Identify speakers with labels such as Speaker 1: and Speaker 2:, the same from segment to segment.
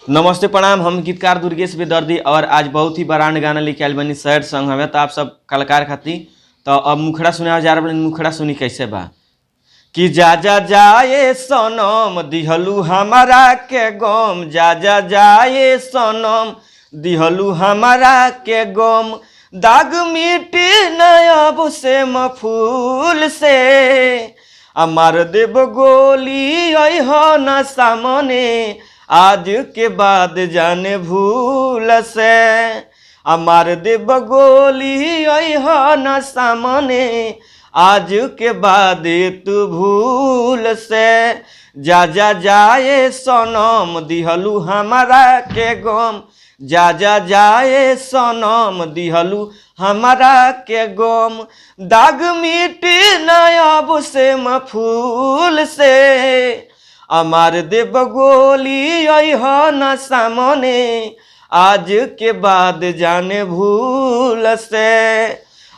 Speaker 1: नमस्ते प्रणाम। हम गीतकार दुर्गेश बेदर्दी और आज बहुत ही बरांड गाना लेके आयल बनी सैड सॉन्ग हमें तो आप सब कलाकार खातिर। तो अब मुखड़ा सुना जा रहा मुखड़ा सुनी कैसे बा कि जा जा जाए सनम दिहलू हमारा के गम, जा जा जाए सनम दिहलू हमारा के गम, दाग मिटी नयब से मफूल से अमर देव गोली हो न सामने आज के बाद जाने भूल से, अमर देव गोली हो न सामने आज के बाद तू भूल से, जा जा जाए सनम दिहलू हमारा के गम, जा जा जाए सनम दिहलू हमारा के गम, दाग मिटी नयब से मफूल से अमर देव गोली हो न सामने आज के बाद जाने भूल से,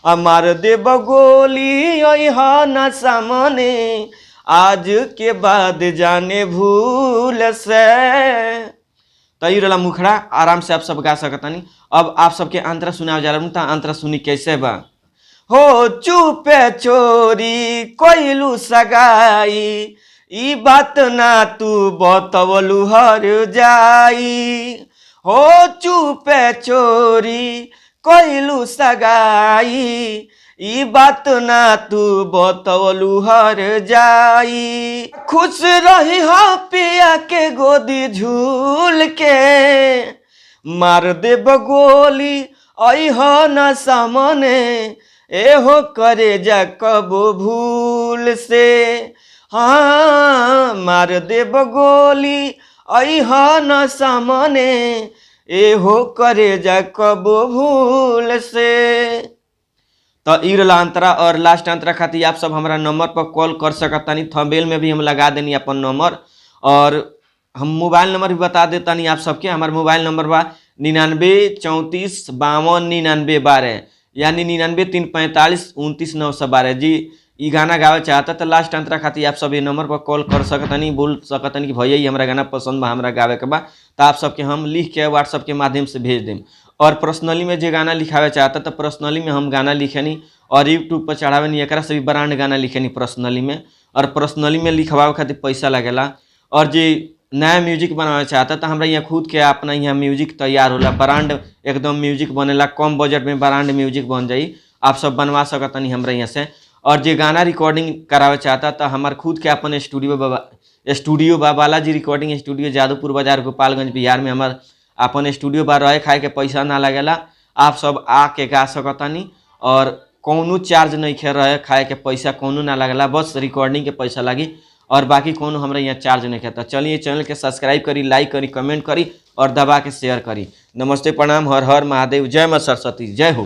Speaker 1: अमर देव गोली हो न सामने आज के बाद जाने भूल से। तो ये रहा मुखड़ा, आराम से आप सब गा सकतानी। अब आप सबके अंतरा सुनाव जा रहा अंतरा सुनी कैसे बा। हो चुपे चोरी कोइलू सगाई, ई बात ना तू बतवलू हर जाई, हो चुपे चोरी कोइलू सगाई, ई बात ना तू बतवलू हर जाई, खुश रही हो पिया के गोदी झूल के, मार देव गोली हो न सामने एहो करे जा कबो भूल से, हाँ मार देव गोली हो न सामने एहो करे जा कबो भूल से। तो ई रहा अंतरा और लास्ट अंतरा खातिर आप सब हमारा नंबर पर कॉल कर सकतानी। थंबनेल में भी हम लगा देनी अपन नंबर और हम मोबाइल नंबर भी बता देतानी आप सबके। हमारा मोबाइल नंबर बा 9934529912 यानी 9934592912 जी। ई गाना गावे चाहता तो लास्ट अंतरा खातिर आप सब ये नंबर पर कॉल कर सकतानी, बोल सकतानी कि भैया ये हमारा गाना पसंद बा, हमरा गावे के बा, तो आप सबके हम लिख के व्हाट्सअप के माध्यम से भेज दें। और पर्सनली में जो गाना लिखावे चाहता तो पर्सनली में हम गाना लिखेनी और यूट्यूब पर चढ़ावे नहीं, एक से भी ब्रांड गाना लिखेनी पर्सनली में। और पर्सनली में लिखवावे खातिर पैसा लगेला। और जो नया म्यूजिक बनावे चाहता तो हमरा यहाँ खुद के अपना यहाँ म्यूजिक तैयार होला, ब्रांड एकदम म्यूजिक बनेला, कम बजट में ब्रांड म्यूजिक बन जाई, आप सब बनवा सकतनी हमरा यहाँ से। और जो गाना रिकॉर्डिंग करावे चाहता तो हमार खुद के अपन स्टूडियो बा बालाजी रिकॉर्डिंग स्टूडियो, जादवपुर बाजार, गोपालगंज बिहार में हमार अपन स्टूडियो बा। रहे खाए के पैसा ना लगेला, आप सब आके गा सकतानी और कौनो चार्ज नहीं खे, रहे खाए के पैसा कौनो ना लगेला, बस रिकॉर्डिंग के पैसा लगी और बाकी कोनो हमरा यहाँ चार्ज नहीं खाता। चलिए चैनल के सब्सक्राइब करी, लाइक करी, कमेंट करी और दबा के शेयर करी। नमस्ते प्रणाम, हर हर महादेव, जय मां सरस्वती, जय हो।